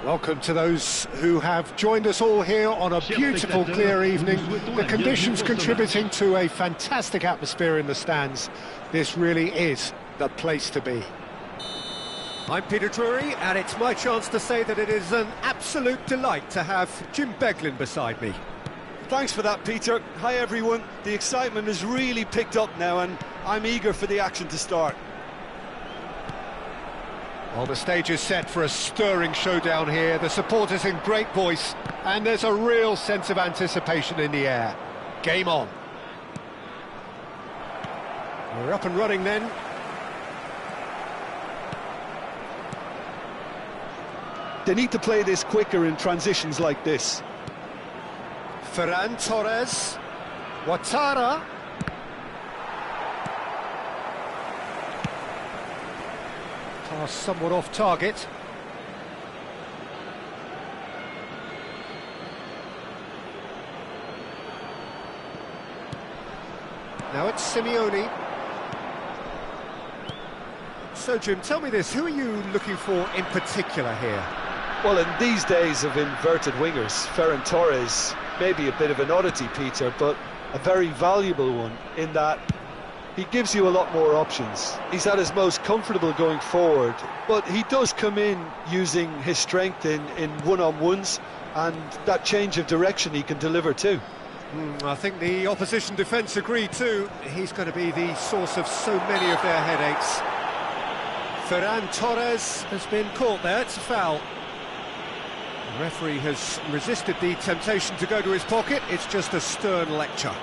Welcome to those who have joined us all here on a beautiful, clear evening. The conditions contributing to a fantastic atmosphere in the stands. This really is the place to be. I'm Peter Drury, and it's my chance to say that it is an absolute delight to have Jim Beglin beside me. Thanks for that, Peter. Hi, everyone. The excitement has really picked up now, and I'm eager for the action to start. Well, the stage is set for a stirring showdown here. The supporters in great voice, and there's a real sense of anticipation in the air. Game on. We're up and running then. They need to play this quicker in transitions like this. Ferran Torres. Ouattara. Pass somewhat off target. Now it's Simeone. So, Jim, tell me this, who are you looking for in particular here? Well, in these days of inverted wingers, Ferran Torres may be a bit of an oddity, Peter, but a very valuable one in that he gives you a lot more options. He's at his most comfortable going forward, but he does come in using his strength in one-on-ones, and that change of direction he can deliver too. I think the opposition defence agree too. He's going to be the source of so many of their headaches. Ferran Torres has been caught there, it's a foul. The referee has resisted the temptation to go to his pocket. It's just a stern lecture.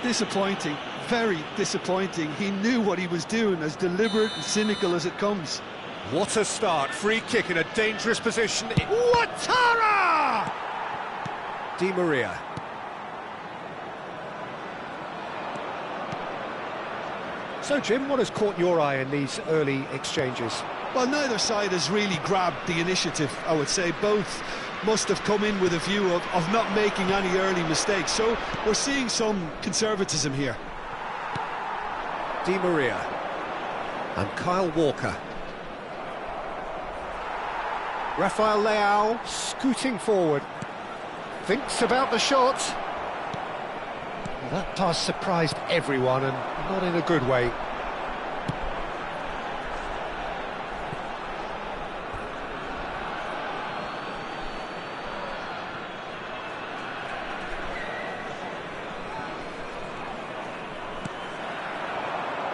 Disappointing, very disappointing. He knew what he was doing, as deliberate and cynical as it comes. What a start, free kick in a dangerous position. Ouattara! Di Maria. So, Jim, what has caught your eye in these early exchanges? Well, neither side has really grabbed the initiative, I would say. Both must have come in with a view of not making any early mistakes. So we're seeing some conservatism here. Di Maria and Kyle Walker. Rafael Leao scooting forward. Thinks about the shot. That pass surprised everyone, and not in a good way.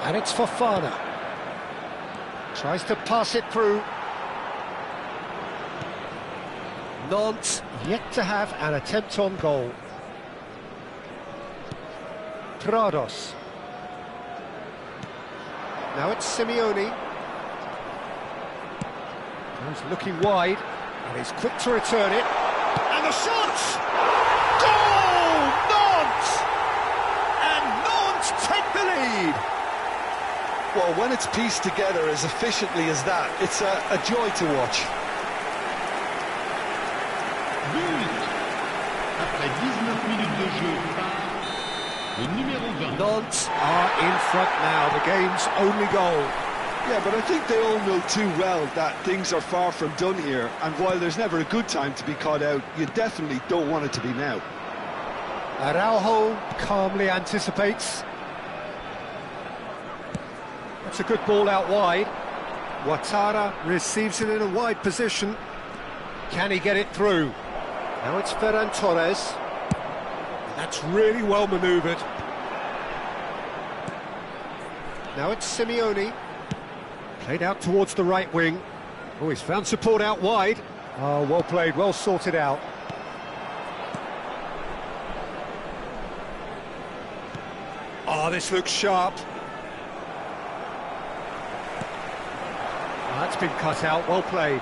And it's Fofana. Tries to pass it through. Nant yet to have an attempt on goal. Prados. Now it's Simeone. He's looking wide, and he's quick to return it. And the shot! Goal! Nant! And Nant take the lead! Well, when it's pieced together as efficiently as that, it's a joy to watch. Après 19 minutes de jeu, le numéro 20. Nantes are in front now, the game's only goal. Yeah, but I think they all know too well that things are far from done here, and while there's never a good time to be caught out, you definitely don't want it to be now. Araujo calmly anticipates. That's a good ball out wide. Ouattara receives it in a wide position. Can he get it through? Now it's Ferran Torres. That's really well manoeuvred. Now it's Simeone. Played out towards the right wing. Oh, he's found support out wide. Oh, well played, well sorted out. Oh, this looks sharp. That's been cut out, well played.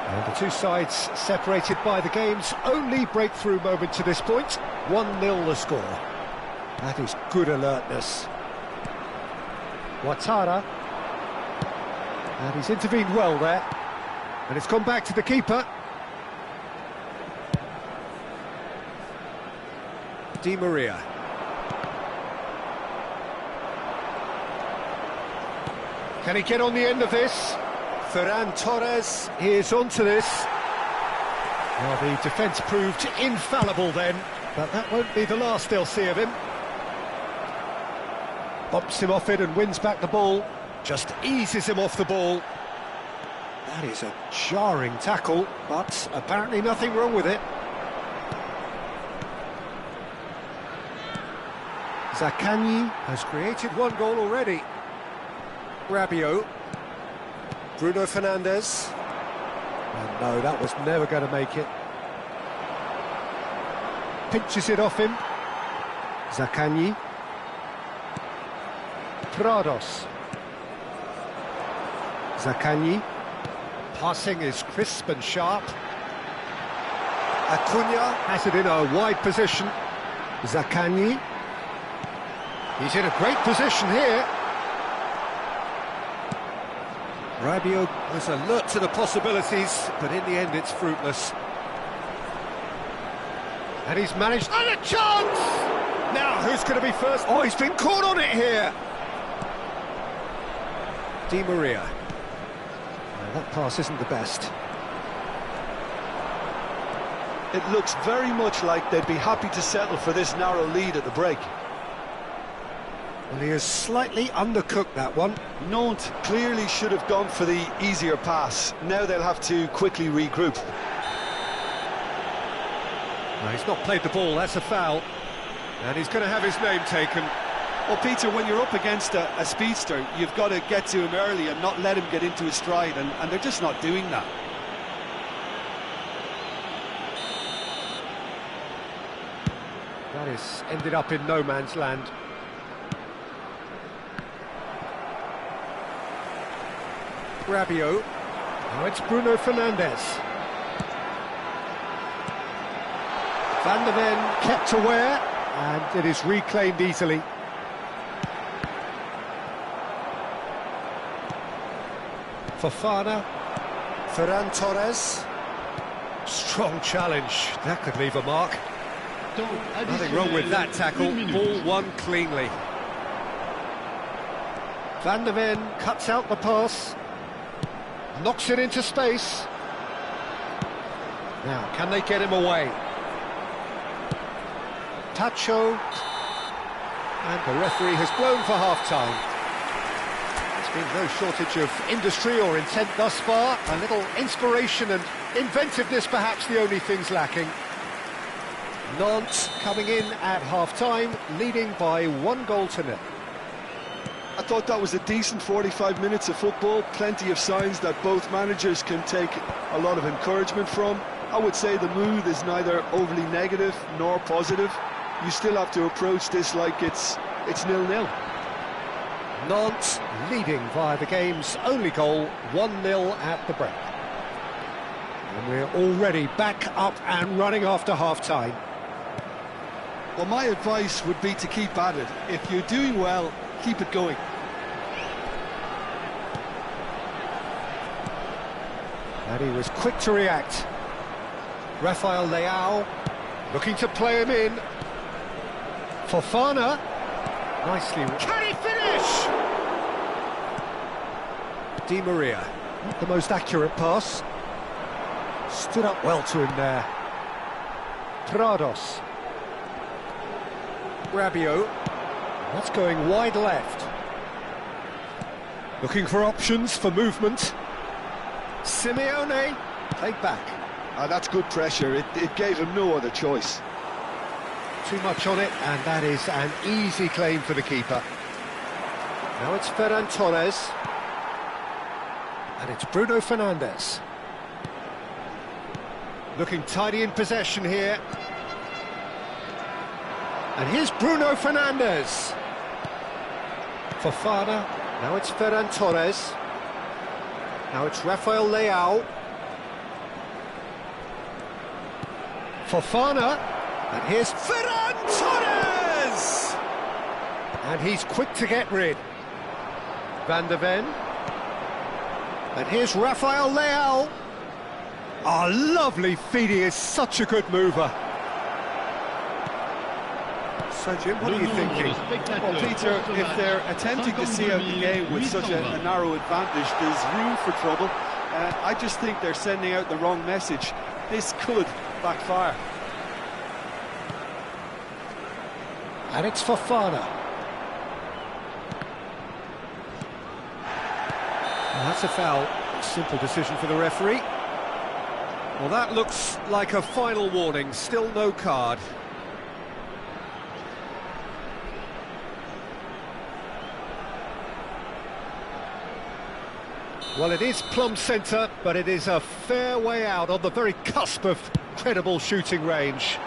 And the two sides separated by the game's only breakthrough moment to this point. 1-0 the score. That is good alertness. Ouattara. And he's intervened well there. And it's gone back to the keeper. Di Maria. Can he get on the end of this? Ferran Torres is onto this. Well, the defence proved infallible then, but that won't be the last they'll see of him. Bumps him off it and wins back the ball. Just eases him off the ball. That is a jarring tackle, but apparently nothing wrong with it. Zaccagni has created one goal already. Rabiot. Bruno Fernandes. And no, that was never going to make it. Pinches it off him. Zaccagni. Prados. Zaccagni. Passing is crisp and sharp. Acuna has it in a wide position. Zaccagni. He's in a great position here. Rabiot was alert to the possibilities, but in the end it's fruitless. And he's managed... And a chance! Now, who's going to be first? Oh, he's been caught on it here! Di Maria. Well, that pass isn't the best. It looks very much like they'd be happy to settle for this narrow lead at the break. Well, he has slightly undercooked that one. Nant clearly should have gone for the easier pass. Now they'll have to quickly regroup. No, he's not played the ball, that's a foul. And he's going to have his name taken. Well, Peter, when you're up against a speedster, you've got to get to him early and not let him get into his stride, and they're just not doing that. That is ended up in no man's land. Rabiot. Now it's Bruno Fernandes. Van der Ven kept aware, and it is reclaimed easily. Fofana. Ferran Torres. Strong challenge. That could leave a mark. Nothing wrong with that tackle. Ball won cleanly. Van der Ven cuts out the pass. Knocks it into space. Now, can they get him away? Tacho. And the referee has blown for half-time. There's been no shortage of industry or intent thus far. A little inspiration and inventiveness, perhaps the only things lacking. Nant coming in at half-time, leading by 1-0. I thought that was a decent 45 minutes of football, plenty of signs that both managers can take a lot of encouragement from. I would say the mood is neither overly negative nor positive. You still have to approach this like it's 0-0. Nantes leading via the game's only goal, 1-0 at the break. And we're already back up and running after half-time. Well, my advice would be to keep at it. If you're doing well, keep it going. And he was quick to react. Rafael Leao looking to play him in. Fofana. Nicely. Can he finish? Di Maria. Not the most accurate pass. Stood up well to him there. Prados. Rabiot. That's going wide left. Looking for options for movement. Simeone. Played back. That's good pressure. It gave him no other choice. Too much on it, and that is an easy claim for the keeper. Now it's Ferran Torres. And it's Bruno Fernandes. Looking tidy in possession here. And here's Bruno Fernandes. Fofana. Now it's Ferran Torres. Now it's Rafael Leao. Fofana. And here's Ferran Torres! And he's quick to get rid. Van der Ven. And here's Rafael Leao. Oh, lovely feed, he is such a good mover. So, Jim, what are you thinking? Well, Peter, if they're attempting to see out the game with such a narrow advantage, there's room for trouble. I just think they're sending out the wrong message. This could backfire. And it's Fofana. Well, that's a foul. Simple decision for the referee. Well, that looks like a final warning. Still no card. Well, it is plumb centre, but it is a fair way out on the very cusp of credible shooting range.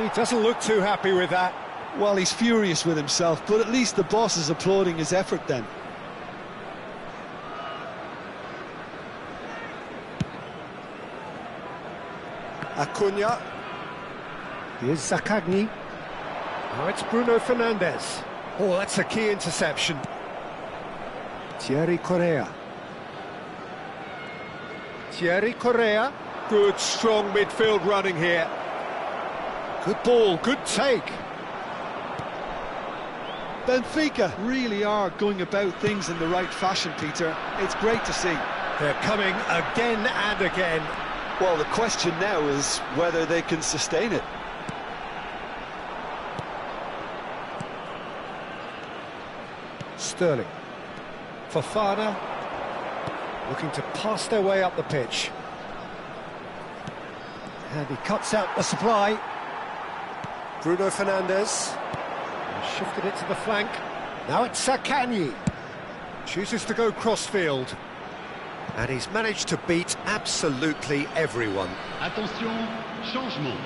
He doesn't look too happy with that. Well, he's furious with himself, but at least the boss is applauding his effort then. Acuna. Here's Zaccagni. Now it's Bruno Fernandes. Oh, that's a key interception. Thierry Correa. Thierry Correa. Good, strong midfield running here. Good ball, good take. Benfica really are going about things in the right fashion, Peter. It's great to see. They're coming again and again. Well, the question now is whether they can sustain it. Sterling. Fofana. Looking to pass their way up the pitch. And he cuts out the supply. Bruno Fernandes. Shifted it to the flank. Now it's Zaccagni. Chooses to go cross-field. And he's managed to beat absolutely everyone. Attention, changement.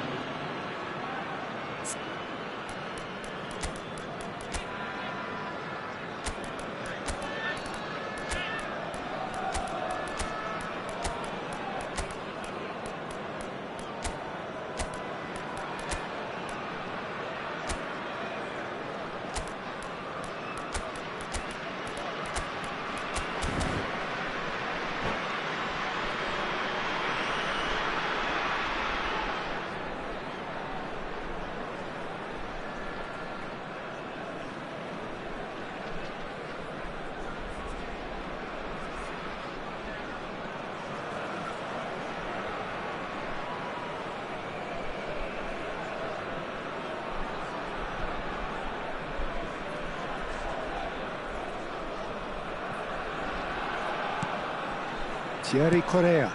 Thierry Correa.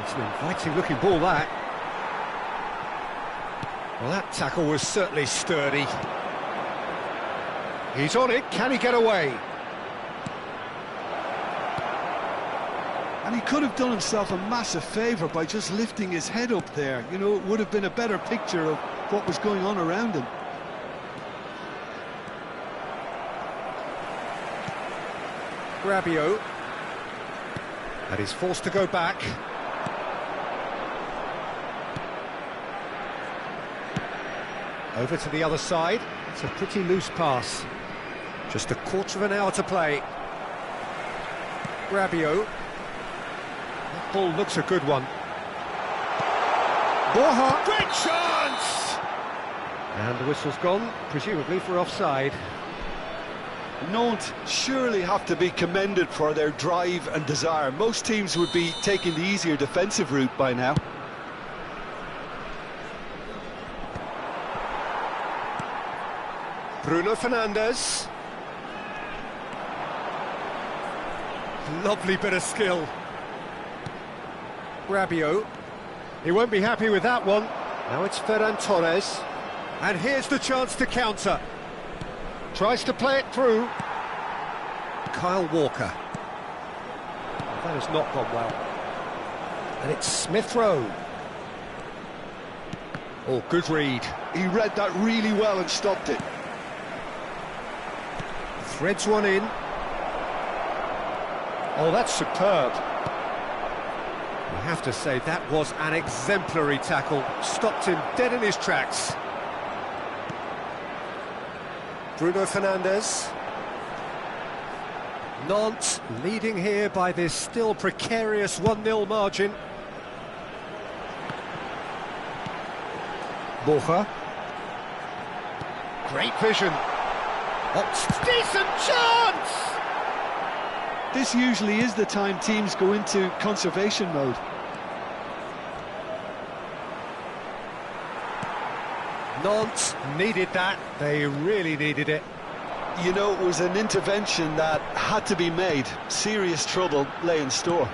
It's an inviting looking ball, that. Well, that tackle was certainly sturdy. He's on it, can he get away? And he could have done himself a massive favour by just lifting his head up there. You know, it would have been a better picture of what was going on around him. Rabiot. And he's forced to go back. Over to the other side. It's a pretty loose pass. Just a quarter of an hour to play. Rabiot. That ball looks a good one. Borja. Great chance! And the whistle's gone, presumably for offside. Nant surely have to be commended for their drive and desire. Most teams would be taking the easier defensive route by now. Bruno Fernandes. Lovely bit of skill. Rabiot. He won't be happy with that one. Now it's Ferran Torres. And here's the chance to counter. Tries to play it through. Kyle Walker. That has not gone well. And it's Smith Rowe. Oh, good read. He read that really well and stopped it. Threads one in. Oh, that's superb. We have to say that was an exemplary tackle. Stopped him dead in his tracks. Bruno Fernandes. Nant leading here by this still precarious 1-0 margin. Borja. Great vision. Oh, decent chance! This usually is the time teams go into conservation mode. Nant needed that. They really needed it. You know, it was an intervention that had to be made. Serious trouble lay in store.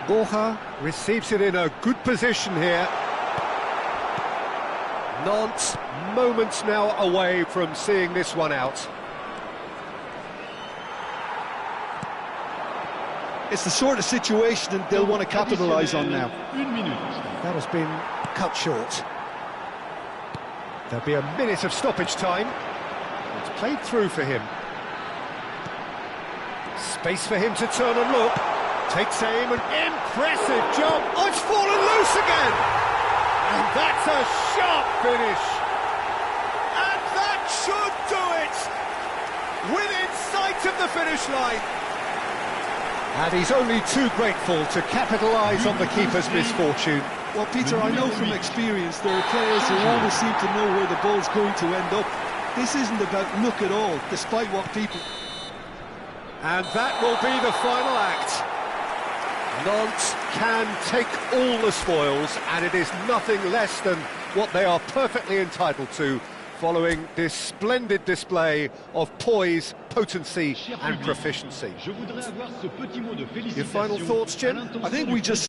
Borja receives it in a good position here. Nant, moments now away from seeing this one out. It's the sort of situation that they'll want to capitalise on now. That has been cut short. There'll be a minute of stoppage time. It's played through for him. Space for him to turn and look. Takes aim, an impressive jump. Oh, it's fallen loose again! And that's a sharp finish. And that should do it! Within sight of the finish line. And he's only too grateful to capitalise on the keeper's misfortune. Well, Peter, I know from experience there are players who always seem to know where the ball's going to end up. This isn't about luck at all, despite what people... And that will be the final act. Nant can take all the spoils, and it is nothing less than what they are perfectly entitled to, following this splendid display of poise, potency and proficiency. Your final thoughts, Jim? I think we just...